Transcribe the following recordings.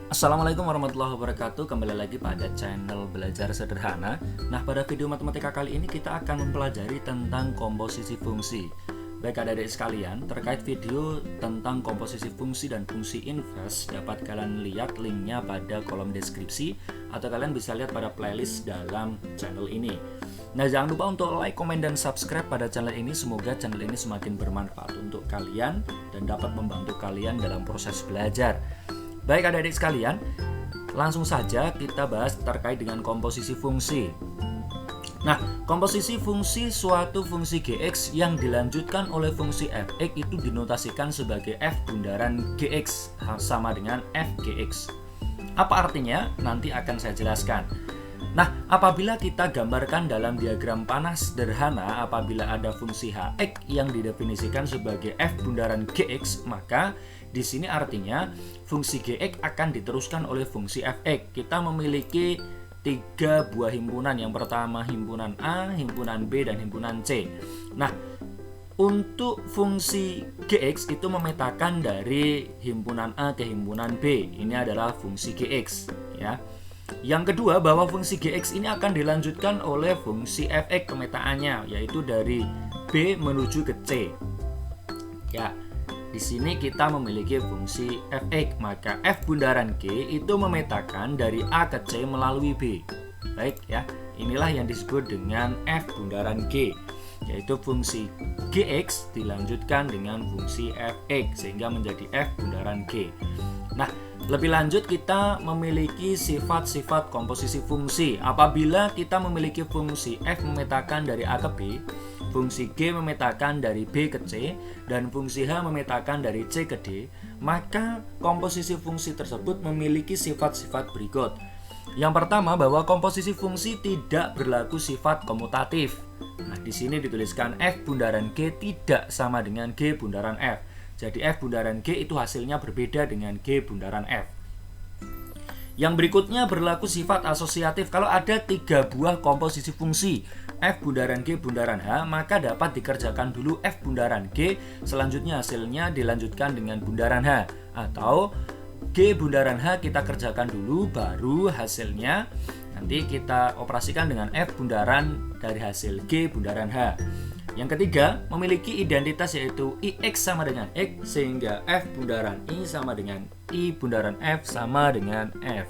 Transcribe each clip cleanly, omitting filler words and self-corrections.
Assalamualaikum warahmatullahi wabarakatuh. Kembali lagi pada channel Belajar Sederhana. Nah, pada video matematika kali ini kita akan mempelajari tentang komposisi fungsi. Baik adik-adik sekalian, terkait video tentang komposisi fungsi dan fungsi inverse, dapat kalian lihat linknya pada kolom deskripsi, atau kalian bisa lihat pada playlist dalam channel ini. Nah, jangan lupa untuk like, komen, dan subscribe pada channel ini. Semoga channel ini semakin bermanfaat untuk kalian dan dapat membantu kalian dalam proses belajar. Baik adik-adik sekalian, langsung saja kita bahas terkait dengan komposisi fungsi. Nah, komposisi fungsi suatu fungsi gx yang dilanjutkan oleh fungsi fx itu dinotasikan sebagai f bundaran gx sama dengan f gx. Apa artinya? Nanti akan saya jelaskan. Nah, apabila kita gambarkan dalam diagram panah sederhana, apabila ada fungsi hx yang didefinisikan sebagai f bundaran gx, maka di sini artinya fungsi gx akan diteruskan oleh fungsi fx. Kita memiliki 3 buah himpunan. Yang pertama himpunan A, himpunan B, dan himpunan C. Nah, untuk fungsi gx itu memetakan dari himpunan A ke himpunan B. Ini adalah fungsi gx, ya. Yang kedua, bahwa fungsi gx ini akan dilanjutkan oleh fungsi fx pemetaannya, yaitu dari B menuju ke C. Ya, di sini kita memiliki fungsi fx, maka f bundaran g itu memetakan dari A ke C melalui B. Baik ya, inilah yang disebut dengan f bundaran g, yaitu fungsi gx dilanjutkan dengan fungsi fx sehingga menjadi f bundaran g. Nah, lebih lanjut kita memiliki sifat-sifat komposisi fungsi. Apabila kita memiliki fungsi f memetakan dari A ke B, fungsi g memetakan dari B ke C, dan fungsi h memetakan dari C ke D, maka komposisi fungsi tersebut memiliki sifat-sifat berikut. Yang pertama, bahwa komposisi fungsi tidak berlaku sifat komutatif. Nah, di sini dituliskan f bundaran g tidak sama dengan g bundaran f. Jadi f bundaran g itu hasilnya berbeda dengan g bundaran f. Yang berikutnya berlaku sifat asosiatif. Kalau ada 3 buah komposisi fungsi f bundaran g bundaran h, maka dapat dikerjakan dulu f bundaran g, selanjutnya hasilnya dilanjutkan dengan bundaran h, atau g bundaran h kita kerjakan dulu, baru hasilnya nanti kita operasikan dengan f bundaran dari hasil g bundaran h. Yang ketiga, memiliki identitas yaitu ix sama dengan x, sehingga f bundaran i sama dengan i bundaran f sama dengan f.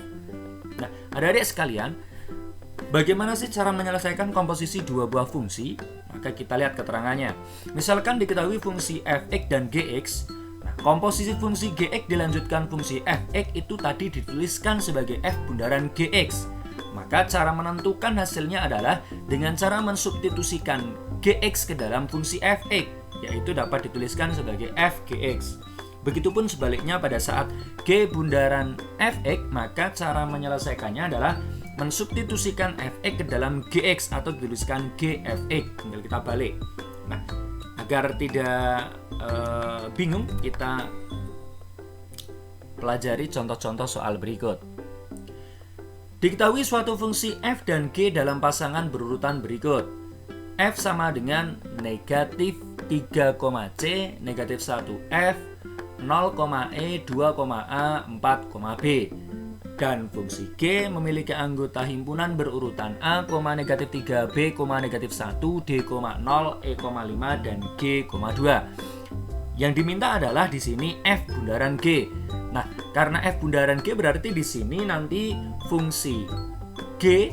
Nah, adik-adik sekalian, bagaimana sih cara menyelesaikan komposisi 2 buah fungsi? Maka kita lihat keterangannya. Misalkan diketahui fungsi fx dan gx. Nah, komposisi fungsi gx dilanjutkan fungsi fx itu tadi dituliskan sebagai f bundaran gx. Maka cara menentukan hasilnya adalah dengan cara mensubstitusikan gx ke dalam fungsi fx, yaitu dapat dituliskan sebagai f gx. Begitupun sebaliknya pada saat g bundaran fx, maka cara menyelesaikannya adalah mensubstitusikan fx ke dalam gx atau dituliskan gfx. Tinggal kita balik. Nah, agar tidak bingung, kita pelajari contoh-contoh soal berikut. Diketahui suatu fungsi f dan g dalam pasangan berurutan berikut. F sama dengan negatif 3, C, negatif 1F, 0,E, 2,A, 4,B. Dan fungsi G memiliki anggota himpunan berurutan A, negatif 3, B, negatif 1, D, 0, E,5, dan G,2. Yang diminta adalah di sini f bundaran G. Nah, karena f bundaran G berarti di sini nanti fungsi G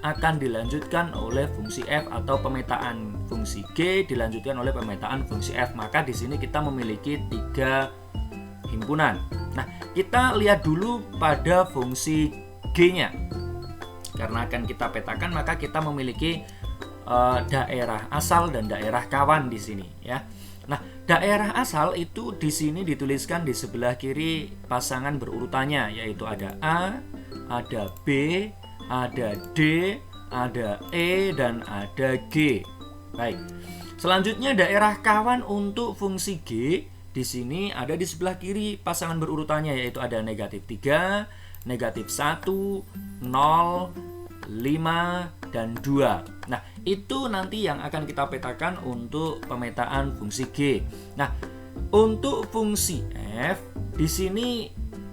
akan dilanjutkan oleh fungsi f, atau pemetaan fungsi G dilanjutkan oleh pemetaan fungsi f. Maka di sini kita memiliki 3 himpunan. Nah, kita lihat dulu pada fungsi G-nya. Karena akan kita petakan, maka kita memiliki daerah asal dan daerah kawan di sini, ya. Nah, daerah asal itu di sini dituliskan di sebelah kiri pasangan berurutannya, yaitu ada A, ada B, ada D, ada E, dan ada G. Baik. Selanjutnya daerah kawan untuk fungsi G di sini ada di sebelah kiri pasangan berurutannya, yaitu ada negatif 3, negatif 1, 0, 5, dan 2. Nah, itu nanti yang akan kita petakan untuk pemetaan fungsi G. Nah, untuk fungsi F di sini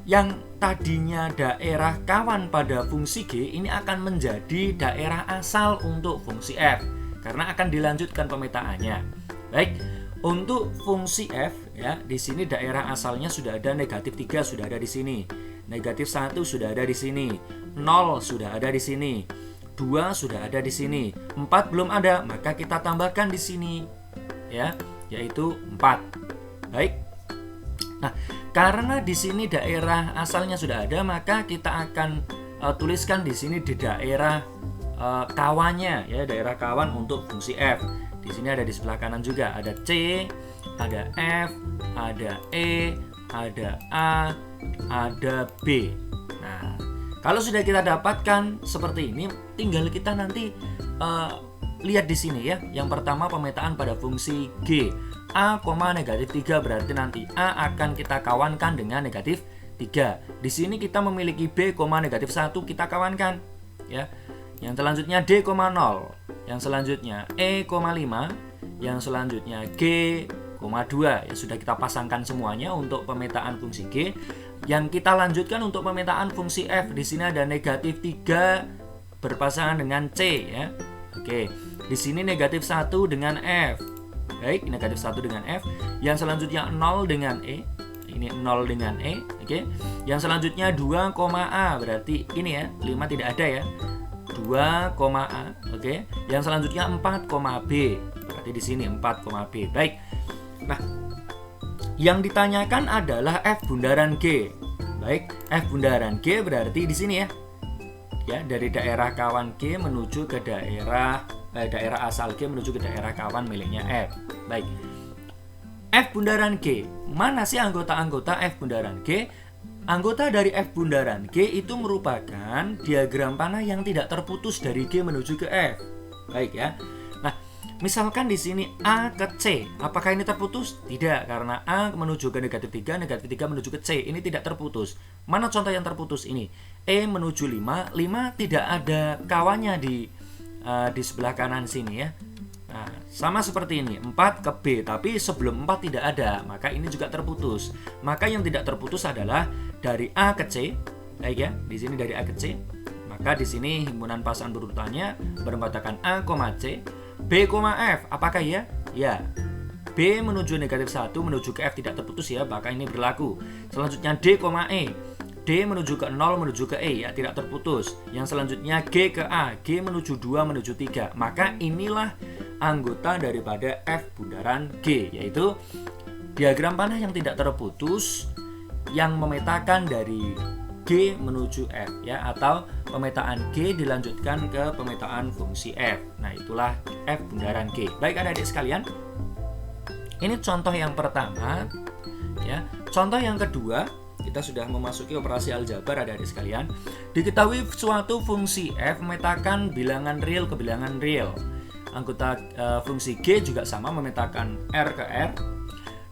yang tadinya daerah kawan pada fungsi G ini akan menjadi daerah asal untuk fungsi f karena akan dilanjutkan pemetaannya. Baik, untuk fungsi f ya, di sini daerah asalnya sudah ada negatif 3 sudah ada di sini. Negatif 1 sudah ada di sini. 0 sudah ada di sini. 2 sudah ada di sini. 4 belum ada, maka kita tambahkan di sini ya, yaitu 4. Baik. Nah, karena di sini daerah asalnya sudah ada, maka kita akan tuliskan di sini di daerah kawannya ya, daerah kawan untuk fungsi f. Di sini ada di sebelah kanan juga ada C, ada F, ada E, ada A, ada B. Nah, kalau sudah kita dapatkan seperti ini, tinggal kita nanti lihat di sini ya. Yang pertama pemetaan pada fungsi G. A, negatif 3 berarti nanti A akan kita kawankan dengan negatif 3. Di sini kita memiliki B, negatif 1 kita kawankan ya. Yang selanjutnya D, 0. Yang selanjutnya E, 5. Yang selanjutnya G, 2. Ya sudah kita pasangkan semuanya untuk pemetaan fungsi G. Yang kita lanjutkan untuk pemetaan fungsi F. Di sini ada negatif 3 berpasangan dengan C ya. Oke. Di sini negatif 1 dengan F. Baik, negatif 1 dengan F. Yang selanjutnya 0 dengan E. Ini 0 dengan E. Oke. Yang selanjutnya 2, A. Berarti ini ya, 5 tidak ada ya. 2, A. Oke. Yang selanjutnya 4, B. Berarti di sini 4, B. Baik. Nah, yang ditanyakan adalah F bundaran G. Baik, F bundaran G berarti di sini ya. Ya, dari daerah kawan G menuju ke daerah asal G menuju ke daerah kawan miliknya F. Baik. F bundaran G. Mana sih anggota-anggota F bundaran G? Anggota dari F bundaran G itu merupakan diagram panah yang tidak terputus dari G menuju ke F. Baik ya. Nah, misalkan di sini A ke C, apakah ini terputus? Tidak, karena A menuju ke negatif 3, negatif 3 menuju ke C. Ini tidak terputus. Mana contoh yang terputus ini? E menuju 5, 5 tidak ada kawannya di sebelah kanan sini ya. Nah, sama seperti ini, 4 ke B, tapi sebelum 4 tidak ada, maka ini juga terputus. Maka yang tidak terputus adalah dari A ke C, baik ya, di sini dari A ke C. Maka di sini himpunan pasangan berurutannya beranggotakan A, C, B, F. Apakah ya? Ya. B menuju negatif 1 menuju ke F tidak terputus ya, maka ini berlaku. Selanjutnya D, E. D menuju ke 0 menuju ke E ya, tidak terputus. Yang selanjutnya G ke A, G menuju 2 menuju 3. Maka inilah anggota daripada F bundaran G, yaitu diagram panah yang tidak terputus yang memetakan dari G menuju F ya, atau pemetaan G dilanjutkan ke pemetaan fungsi F. Nah, itulah F bundaran G. Baik adik-adik sekalian, ini contoh yang pertama ya. Contoh yang kedua, kita sudah memasuki operasi aljabar adik-adik sekalian. Diketahui suatu fungsi f memetakan bilangan real ke bilangan real. Anggota fungsi G juga sama, memetakan R ke R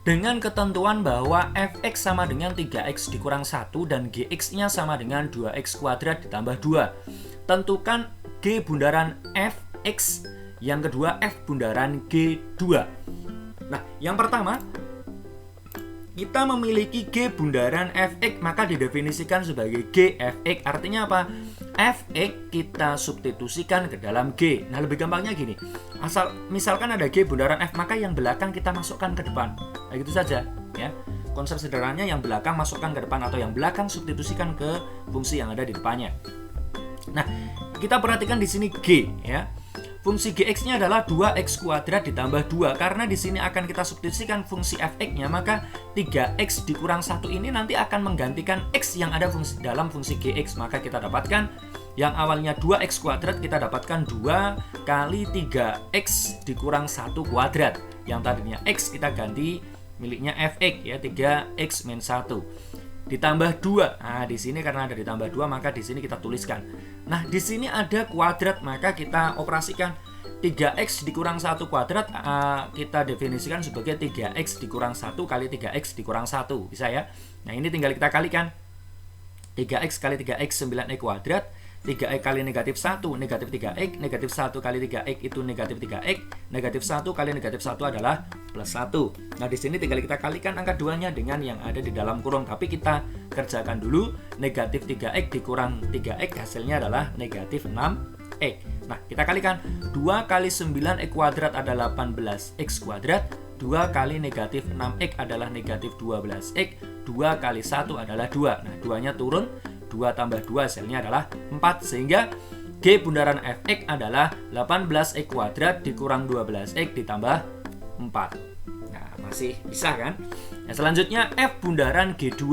dengan ketentuan bahwa fx sama dengan 3x dikurang 1 dan gx-nya sama dengan 2x kuadrat ditambah 2. Tentukan G bundaran fx, yang kedua F bundaran G2. Nah, yang pertama kita memiliki G bundaran fx, maka didefinisikan sebagai G fx. Artinya apa? Fx kita substitusikan ke dalam G. Nah, lebih gampangnya gini. Misalkan ada G bundaran F, maka yang belakang kita masukkan ke depan. Nah, gitu saja ya. Konsep sederhananya yang belakang masukkan ke depan atau yang belakang substitusikan ke fungsi yang ada di depannya. Nah, kita perhatikan di sini G ya. Fungsi gx-nya adalah 2x kuadrat ditambah 2. Karena di sini akan kita substitusikan fungsi fx-nya, maka 3x dikurang 1 ini nanti akan menggantikan x yang ada dalam fungsi gx. Maka kita dapatkan yang awalnya 2x kuadrat, kita dapatkan 2 kali 3x dikurang 1 kuadrat. Yang tadinya x kita ganti miliknya fx ya, 3x min 1. Ditambah 2. Nah, di sini karena ada ditambah 2, maka di sini kita tuliskan. Nah, di sini ada kuadrat, maka kita operasikan 3x dikurang 1 kuadrat, kita definisikan sebagai 3x dikurang 1 kali 3x dikurang 1. Bisa ya? Nah, ini tinggal kita kalikan. 3x kali 3x 9e kuadrat 3x kali negatif 1, negatif 3x, negatif 1 kali 3x itu negatif 3x, negatif 1 kali negatif 1 adalah plus 1. Nah, di sini tinggal kita kalikan angka 2-nya dengan yang ada di dalam kurung, tapi kita kerjakan dulu. Negatif 3x dikurang 3x hasilnya adalah negatif 6x. Nah, kita kalikan 2 kali 9x kuadrat adalah 18x kuadrat, 2 kali negatif 6x adalah negatif 12x, 2 kali 1 adalah 2. Nah, 2-nya turun, 2 tambah 2 hasilnya adalah 4, sehingga G bundaran Fx adalah 18x kuadrat dikurang 12x ditambah 4. Nah, masih bisa kan? Nah, selanjutnya F bundaran G2.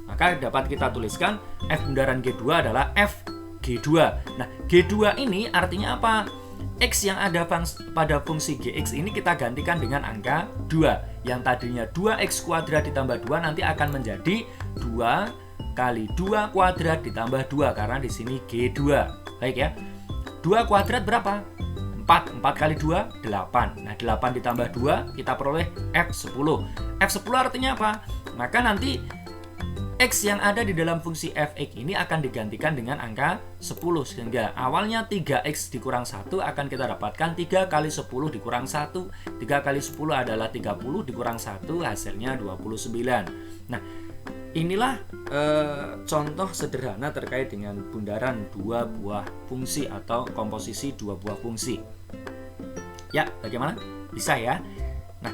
Maka dapat kita tuliskan F bundaran G2 adalah F G2. Nah, G2 ini artinya apa? X yang ada pada fungsi Gx ini kita gantikan dengan angka 2. Yang tadinya 2x kuadrat ditambah 2 nanti akan menjadi 2 kali 2 kuadrat ditambah 2 karena di sini G2. Baik ya. 2 kuadrat berapa? 4. 4 kali 2 8. Nah, 8 ditambah 2 kita peroleh F10. F10 artinya apa? Maka nanti X yang ada di dalam fungsi Fx ini akan digantikan dengan angka 10, sehingga awalnya 3x dikurang 1 akan kita dapatkan 3 kali 10 dikurang 1. 3 kali 10 adalah 30 dikurang 1 hasilnya 29. Nah, inilah contoh sederhana terkait dengan bundaran dua buah fungsi atau komposisi dua buah fungsi. Ya, bagaimana? Bisa ya? Nah,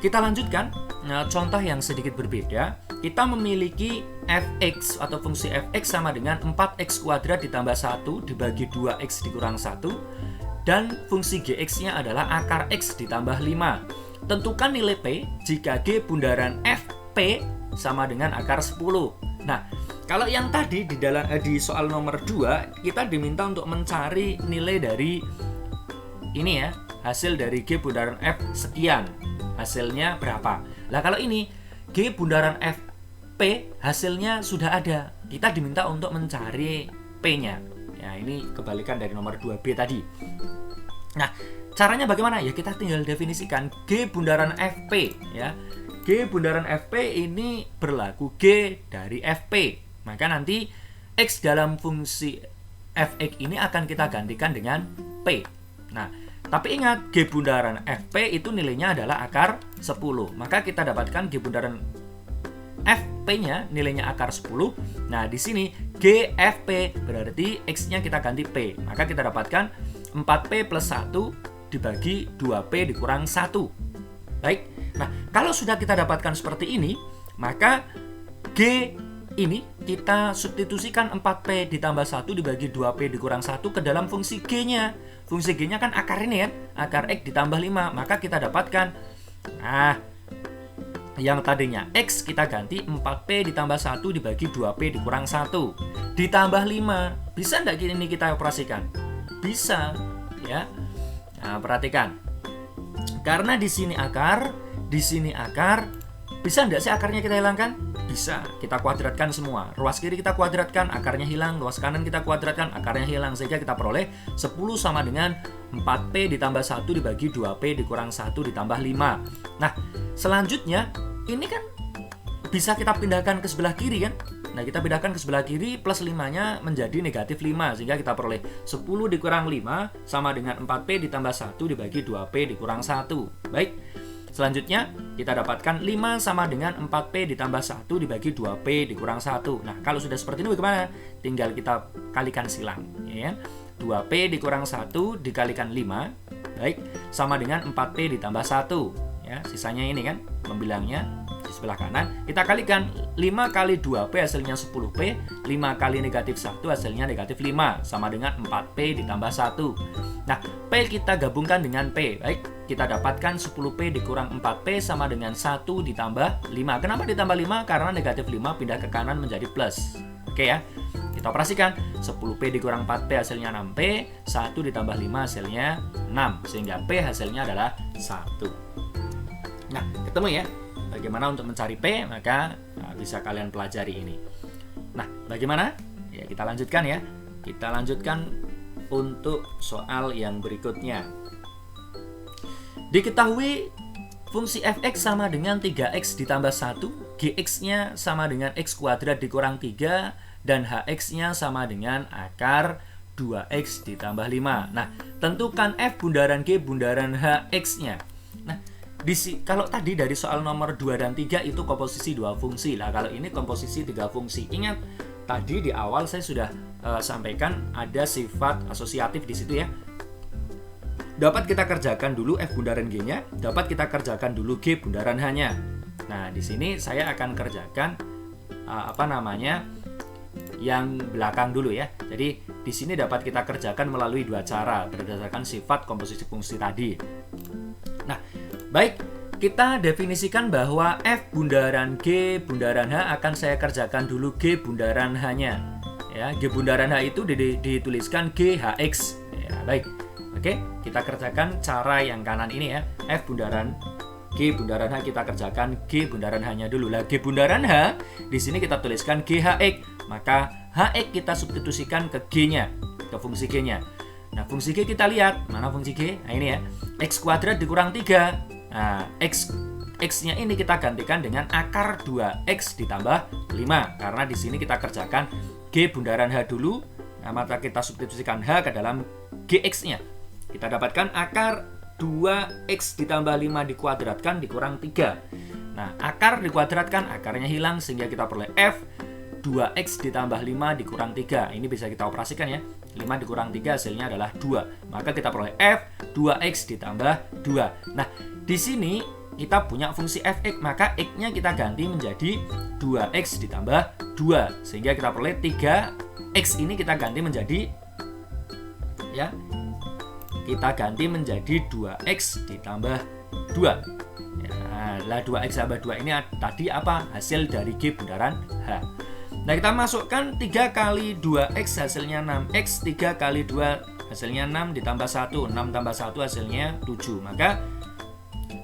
kita lanjutkan. Nah, contoh yang sedikit berbeda. Kita memiliki fx atau fungsi fx sama dengan 4x kuadrat ditambah 1 dibagi 2x dikurang 1, dan fungsi gx-nya adalah akar x ditambah 5. Tentukan nilai p jika G bundaran fp sama dengan akar 10. Nah, kalau yang tadi di soal nomor 2 kita diminta untuk mencari nilai dari ini ya, hasil dari G bundaran f sekian. Hasilnya berapa? Lah kalau ini G bundaran fp hasilnya sudah ada. Kita diminta untuk mencari p-nya. Ya, ini kebalikan dari nomor 2b tadi. Nah, caranya bagaimana? Ya, kita tinggal definisikan G bundaran fp ya. G bundaran fp ini berlaku G dari fp. Maka nanti x dalam fungsi fx ini akan kita gantikan dengan p. Nah, tapi ingat, G bundaran fp itu nilainya adalah akar 10. Maka kita dapatkan G bundaran fp-nya nilainya akar 10. Nah, di sini GFP berarti x-nya kita ganti p. Maka kita dapatkan 4p plus 1 dibagi 2p dikurang 1. Baik. Nah, kalau sudah kita dapatkan seperti ini, maka G ini kita substitusikan 4p ditambah 1 dibagi 2p dikurang 1 ke dalam fungsi G-nya. Fungsi G-nya kan akar ini kan, akar X ditambah 5. Maka kita dapatkan, nah, yang tadinya X kita ganti 4P ditambah 1 dibagi 2P dikurang 1. Ditambah 5. Bisa enggak ini kita operasikan? Bisa, ya. Nah, perhatikan. Karena di sini akar, bisa enggak sih akarnya kita hilangkan? Bisa, kita kuadratkan semua. Ruas kiri kita kuadratkan, akarnya hilang. Ruas kanan kita kuadratkan, akarnya hilang. Sehingga kita peroleh 10 sama dengan 4P ditambah 1 dibagi 2P dikurang 1 ditambah 5. Nah, selanjutnya, ini kan bisa kita pindahkan ke sebelah kiri kan? Nah, kita pindahkan ke sebelah kiri, plus 5-nya menjadi negatif 5. Sehingga kita peroleh 10 dikurang 5 sama dengan 4P ditambah 1 dibagi 2P dikurang 1. Baik. Selanjutnya, kita dapatkan 5 sama dengan 4P ditambah 1 dibagi 2P dikurang 1. Nah, kalau sudah seperti ini bagaimana? Tinggal kita kalikan silang. Ya. 2P dikurang 1 dikalikan 5, baik, sama dengan 4P ditambah 1. Ya, sisanya ini kan, pembilangnya di sebelah kanan. Kita kalikan 5 kali 2P hasilnya 10P, 5 kali negatif 1 hasilnya negatif 5, sama dengan 4P ditambah 1. Nah, P kita gabungkan dengan P, baik. Kita dapatkan 10P dikurang 4P sama dengan 1 ditambah 5. Kenapa ditambah 5? Karena negatif 5 pindah ke kanan menjadi plus. Oke ya, kita operasikan. 10P dikurang 4P hasilnya 6P, 1 ditambah 5 hasilnya 6. Sehingga P hasilnya adalah 1. Nah, ketemu ya. Bagaimana untuk mencari P? Maka bisa kalian pelajari ini. Nah, bagaimana? Ya, kita lanjutkan ya. Kita lanjutkan untuk soal yang berikutnya. Diketahui fungsi fx sama dengan 3x ditambah 1, gx-nya sama dengan x kuadrat dikurang 3, dan hx-nya sama dengan akar 2x ditambah 5. Nah, tentukan f bundaran g bundaran hx-nya. Nah, kalau tadi dari soal nomor 2 dan 3 itu komposisi dua fungsi. Lah, kalau ini komposisi 3 fungsi. Ingat, tadi di awal saya sudah sampaikan ada sifat asosiatif di situ ya. Dapat kita kerjakan dulu f bundaran g-nya, dapat kita kerjakan dulu g bundaran h-nya. Nah, di sini saya akan kerjakan yang belakang dulu ya. Jadi di sini dapat kita kerjakan melalui dua cara berdasarkan sifat komposisi fungsi tadi. Nah, baik, kita definisikan bahwa f bundaran g bundaran h akan saya kerjakan dulu g bundaran h-nya. Ya, g bundaran h itu dituliskan g hx. Ya, baik. Oke, kita kerjakan cara yang kanan ini ya. F bundaran G bundaran H kita kerjakan G bundaran H-nya dulu. Lah, G bundaran H di sini kita tuliskan GHX. Maka HX kita substitusikan ke G-nya, ke fungsi G-nya. Nah, fungsi G kita lihat. Mana fungsi G? Nah, ini ya. X kuadrat dikurang 3. Nah, X-nya ini kita gantikan dengan akar 2X ditambah 5. Karena di sini kita kerjakan G bundaran H dulu. Nah, maka kita substitusikan H ke dalam GX-nya. Kita dapatkan akar 2x ditambah 5 dikuadratkan dikurang 3. Nah, akar dikuadratkan, akarnya hilang sehingga kita peroleh f 2x ditambah 5 dikurang 3. Ini bisa kita operasikan ya. 5 dikurang 3 hasilnya adalah 2. Maka kita peroleh f 2x ditambah 2. Nah, di sini kita punya fungsi fx, maka x-nya kita ganti menjadi 2x ditambah 2. Sehingga kita peroleh 3x ini kita ganti menjadi ya. Kita ganti menjadi 2x ditambah 2. Ya, lah 2x tambah 2 ini tadi apa? Hasil dari G bundaran H. Nah, kita masukkan 3 kali 2x hasilnya 6x, 3 kali 2 hasilnya 6 ditambah 1, 6 tambah 1 hasilnya 7. Maka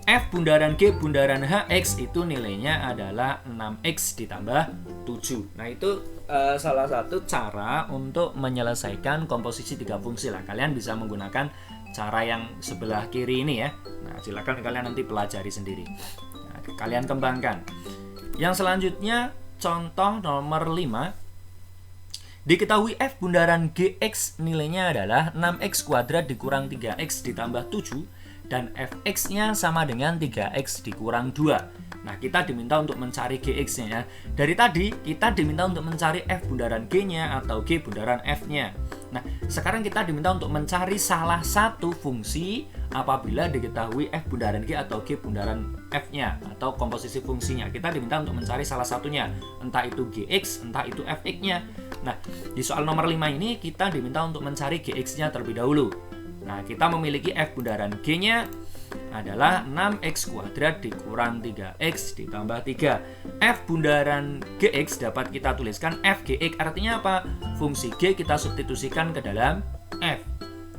f bundaran G bundaran hx itu nilainya adalah 6x ditambah 7. Nah, itu salah satu cara untuk menyelesaikan komposisi 3 fungsi lah. Kalian bisa menggunakan cara yang sebelah kiri ini ya. Nah, silakan kalian nanti pelajari sendiri. Nah, kalian kembangkan. Yang selanjutnya contoh nomor 5. Diketahui f bundaran gx nilainya adalah 6x kuadrat dikurang 3x ditambah 7 dan fx-nya sama dengan 3x dikurang 2. Nah, kita diminta untuk mencari gx-nya ya. Dari tadi kita diminta untuk mencari f bundaran g-nya atau g bundaran f-nya. Nah, sekarang kita diminta untuk mencari salah satu fungsi apabila diketahui f bundaran g atau g bundaran f-nya atau komposisi fungsinya. Kita diminta untuk mencari salah satunya, entah itu gx, entah itu fx-nya. Nah, di soal nomor 5 ini kita diminta untuk mencari gx-nya terlebih dahulu. Nah, kita memiliki f bundaran g-nya adalah 6x kuadrat dikurang 3x ditambah 3. F bundaran gx dapat kita tuliskan f gx, artinya apa? Fungsi g kita substitusikan ke dalam f.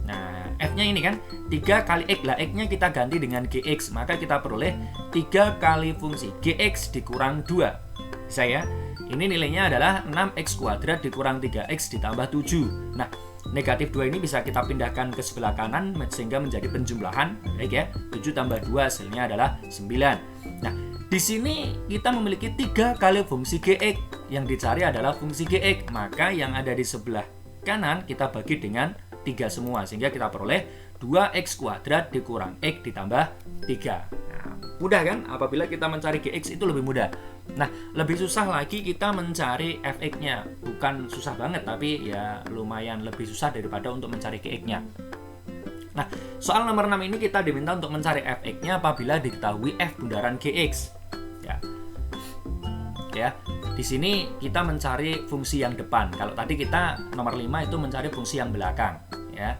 Nah, f-nya ini kan 3 kali x, lah x-nya kita ganti dengan gx, maka kita peroleh 3 kali fungsi gx dikurang 2. Bisa ya? Ini nilainya adalah 6x kuadrat dikurang 3x ditambah 7. Nah, negatif 2 ini bisa kita pindahkan ke sebelah kanan sehingga menjadi penjumlahan. Baik ya, 7 tambah 2 hasilnya adalah 9. Nah, di sini kita memiliki 3 kali fungsi gx. Yang dicari adalah fungsi gx. Maka yang ada di sebelah kanan kita bagi dengan 3 semua. Sehingga kita peroleh 2x kuadrat dikurang x ditambah 3. Nah, mudah kan? Apabila kita mencari gx itu lebih mudah. Nah, lebih susah lagi kita mencari fx-nya. Bukan susah banget, tapi ya lumayan lebih susah daripada untuk mencari gx-nya. Nah, soal nomor 6 ini kita diminta untuk mencari fx-nya apabila diketahui f bundaran gx. Ya. Di sini kita mencari fungsi yang depan. Kalau tadi kita nomor 5 itu mencari fungsi yang belakang, ya.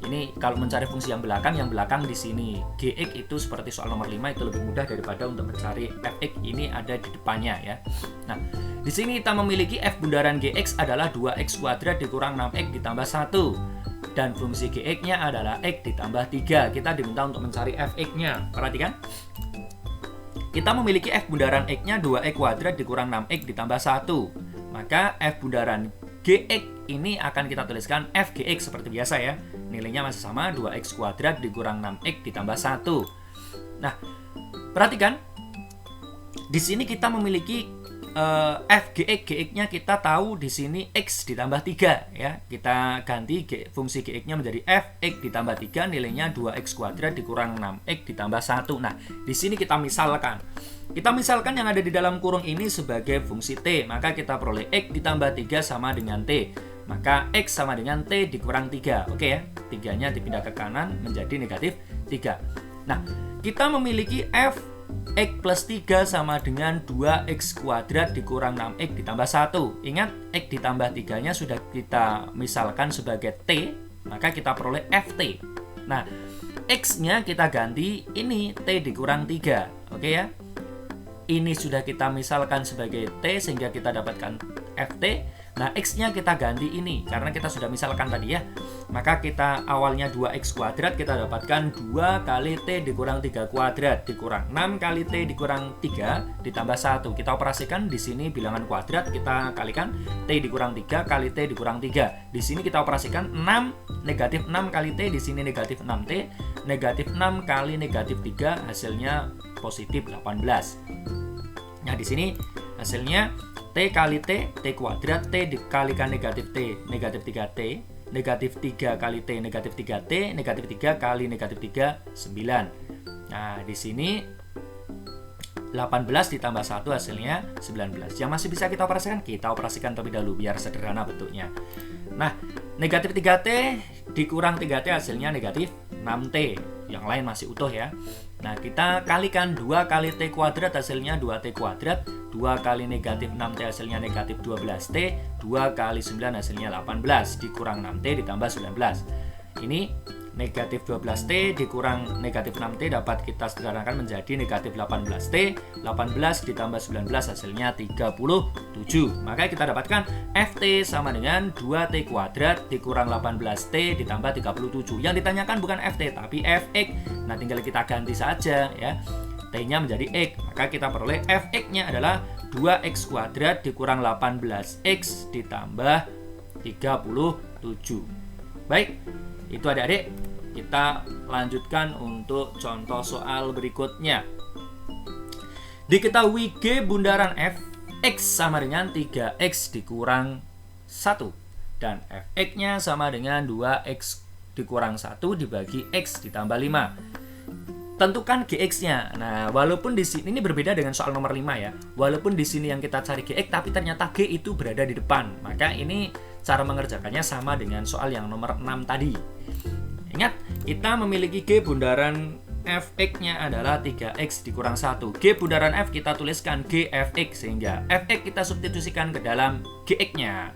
Ini kalau mencari fungsi yang belakang di sini gx itu seperti soal nomor 5 itu lebih mudah daripada untuk mencari fx ini ada di depannya ya. Nah, di sini kita memiliki f bundaran gx adalah 2x kuadrat dikurang 6x ditambah 1 dan fungsi gx-nya adalah x ditambah 3. Kita diminta untuk mencari fx-nya. Perhatikan. Kita memiliki f bundaran x-nya 2x kuadrat dikurang 6x ditambah 1. Maka f bundaran gx ini akan kita tuliskan f gx seperti biasa ya. Nilainya masih sama, 2x kuadrat dikurang 6x ditambah 1. Nah, perhatikan. Di sini kita memiliki f gx-nya kita tahu di sini x ditambah 3 ya. Kita ganti fungsi gx-nya menjadi fx ditambah 3, nilainya 2x kuadrat dikurang 6x ditambah 1. Nah, di sini kita misalkan. Kita misalkan yang ada di dalam kurung ini sebagai fungsi t, maka kita peroleh x ditambah 3 sama dengan t. Maka x sama dengan t dikurang 3. Oke ya, 3-nya dipindah ke kanan menjadi negatif 3. Nah, kita memiliki f x plus 3 sama dengan 2x kuadrat dikurang 6x ditambah 1. Ingat, x ditambah 3-nya sudah kita misalkan sebagai t, maka kita peroleh ft. Nah, x-nya kita ganti ini t dikurang 3. Oke ya. Ini sudah kita misalkan sebagai t sehingga kita dapatkan ft. Nah, x-nya kita ganti ini karena kita sudah misalkan tadi ya. Maka kita awalnya 2x kuadrat, kita dapatkan 2 kali t dikurang 3 kuadrat dikurang 6 kali t dikurang 3 ditambah 1. Kita operasikan di sini bilangan kuadrat, kita kalikan t dikurang 3 kali t dikurang 3. Di sini kita operasikan 6 negatif 6 kali t, di sini negatif 6t. Negatif 6 kali negatif 3 hasilnya positif 18. Nah, di sini hasilnya t kali t, t kuadrat, t dikalikan negatif t, negatif 3t, negatif 3 kali t, negatif 3t, negatif 3 kali negatif 3, 9. Nah, di sini 18 ditambah 1 hasilnya 19. Yang masih bisa kita operasikan terlebih dahulu biar sederhana bentuknya. Nah, negatif 3t dikurang 3t hasilnya negatif 6t. Yang lain masih utuh ya. Nah, kita kalikan 2 kali t kuadrat hasilnya 2t kuadrat, 2 kali negatif 6t hasilnya negatif 12t, 2 kali 9 hasilnya 18, dikurang 6t ditambah 19. Ini negatif 12t dikurang negatif 6t dapat kita sederhanakan menjadi negatif 18t, 18 ditambah 19 hasilnya 37. Maka kita dapatkan ft sama dengan 2t kuadrat dikurang 18t ditambah 37. Yang ditanyakan bukan ft tapi fx. Nah, tinggal kita ganti saja ya. T-nya menjadi x, maka kita peroleh fx-nya adalah 2x kuadrat dikurang 18x ditambah 37. Baik, itu adik-adik. Kita lanjutkan untuk contoh soal berikutnya. Diketahui G bundaran f, x sama dengan 3x dikurang 1. Dan fx-nya sama dengan 2x dikurang 1 dibagi x ditambah 5. Tentukan gx-nya. Nah, walaupun di sini ini berbeda dengan soal nomor 5 ya. Walaupun di sini yang kita cari gx, tapi ternyata g itu berada di depan. Maka ini cara mengerjakannya sama dengan soal yang nomor 6 tadi. Ingat, kita memiliki G bundaran fx-nya adalah 3x dikurang 1. G bundaran f kita tuliskan G fx, sehingga fx kita substitusikan ke dalam gx-nya.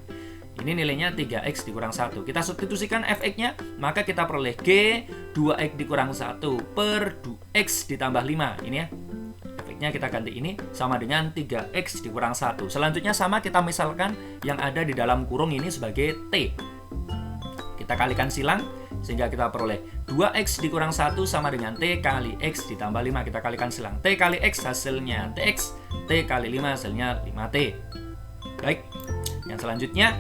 Ini nilainya 3x dikurang 1. Kita substitusikan fx-nya, maka kita peroleh G 2x dikurang 1 per 2x ditambah 5. Ini ya. Fx-nya kita ganti ini sama dengan 3x dikurang 1. Selanjutnya sama, kita misalkan yang ada di dalam kurung ini sebagai t. Kita kalikan silang, sehingga kita peroleh 2x dikurang 1 sama dengan t kali x ditambah 5. Kita kalikan silang. T kali x hasilnya tx, t kali 5 hasilnya 5t. Baik, yang selanjutnya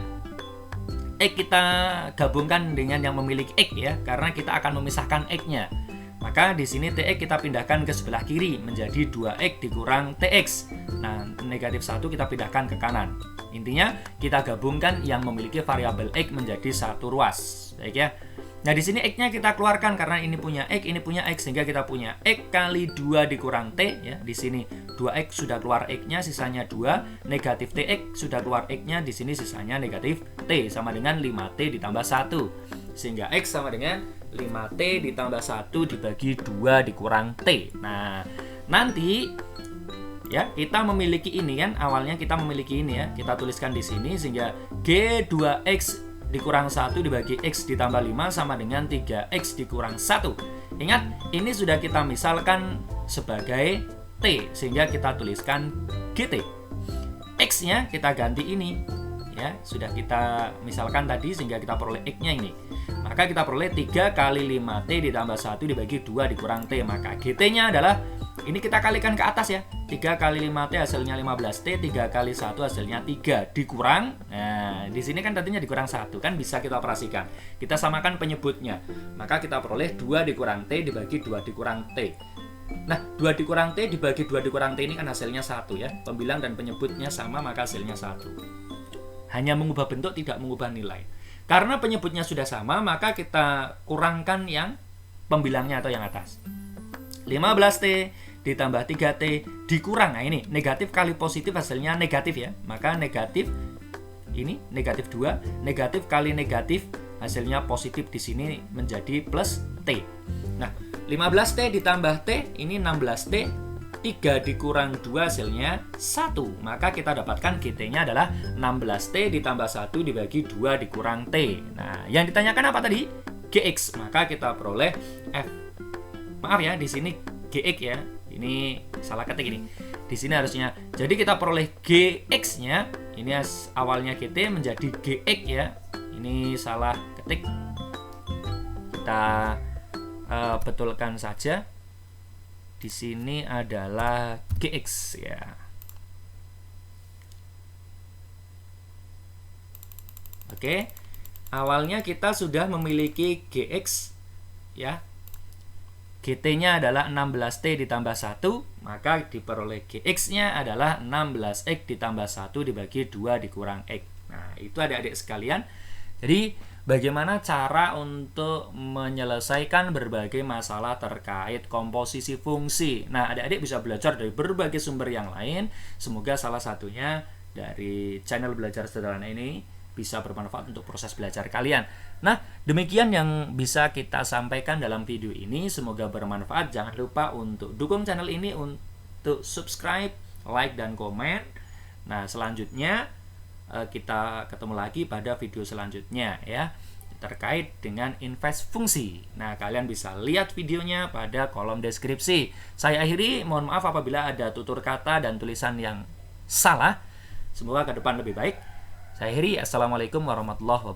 x kita gabungkan dengan yang memiliki x ya, karena kita akan memisahkan x-nya. Maka di sini tx kita pindahkan ke sebelah kiri menjadi 2x dikurang tx. Nah, negatif 1 kita pindahkan ke kanan. Intinya kita gabungkan yang memiliki variabel x menjadi satu ruas. Baik ya. Nah, di sini x-nya kita keluarkan karena ini punya x, ini punya x, sehingga kita punya x kali 2 dikurang t ya. Di sini 2x sudah keluar x-nya, sisanya 2, negatif tx sudah keluar x-nya, di sini sisanya negatif t sama dengan 5t ditambah 1. Sehingga x sama dengan 5t ditambah 1 dibagi 2 dikurang t. Nah, nanti ya, kita memiliki ini kan, awalnya kita memiliki ini ya. Kita tuliskan di sini sehingga G2x dikurang 1 dibagi x ditambah 5 sama dengan 3x dikurang 1. Ingat, ini sudah kita misalkan sebagai t, sehingga kita tuliskan gt. X-nya kita ganti ini ya, sudah kita misalkan tadi sehingga kita peroleh x-nya ini. Maka kita peroleh 3 kali 5t ditambah 1 dibagi 2 dikurang t. Maka gt-nya adalah, ini kita kalikan ke atas ya, 3 kali 5t hasilnya 15t, 3 kali 1 hasilnya 3 dikurang. Nah, di sini kan tadinya dikurang 1, kan bisa kita operasikan. Kita samakan penyebutnya. Maka kita peroleh 2 dikurang t dibagi 2 dikurang t. Nah, 2 dikurang T dibagi 2 dikurang T ini kan hasilnya 1 ya. Pembilang dan penyebutnya sama, maka hasilnya 1. Hanya mengubah bentuk, tidak mengubah nilai. Karena penyebutnya sudah sama, maka kita kurangkan yang pembilangnya atau yang atas. 15T ditambah 3T dikurang. Nah ini, negatif kali positif hasilnya negatif ya. Maka negatif, ini negatif 2, negatif kali negatif hasilnya positif di sini menjadi plus T. Nah, 15T ditambah T, ini 16T, 3 dikurang 2 hasilnya 1. Maka kita dapatkan GT-nya adalah 16T ditambah 1 dibagi 2 dikurang T. Nah, yang ditanyakan apa tadi? GX. Maka kita peroleh F. Maaf ya, di sini GX ya. Ini salah ketik ini. Di sini harusnya. Jadi kita peroleh GX-nya. Ini awalnya GT menjadi GX ya. Ini salah ketik. Kita betulkan saja. Di sini adalah GX ya. Oke. Awalnya kita sudah memiliki GX ya. GT-nya adalah 16T ditambah 1, maka diperoleh GX-nya adalah 16X ditambah 1 dibagi 2 dikurang X. Nah, itu adik-adik sekalian. Jadi, bagaimana cara untuk menyelesaikan berbagai masalah terkait komposisi fungsi. Nah, adik-adik bisa belajar dari berbagai sumber yang lain. Semoga salah satunya dari channel Belajar Sederhana ini bisa bermanfaat untuk proses belajar kalian. Nah, demikian yang bisa kita sampaikan dalam video ini. Semoga bermanfaat. Jangan lupa untuk dukung channel ini untuk subscribe, like, dan komen. Nah, selanjutnya kita ketemu lagi pada video selanjutnya ya, terkait dengan invest fungsi. Nah, kalian bisa lihat videonya pada kolom deskripsi. Saya akhiri, mohon maaf apabila ada tutur kata dan tulisan yang salah. Semoga ke depan lebih baik. Saya akhiri, assalamualaikum warahmatullahi wabarakatuh.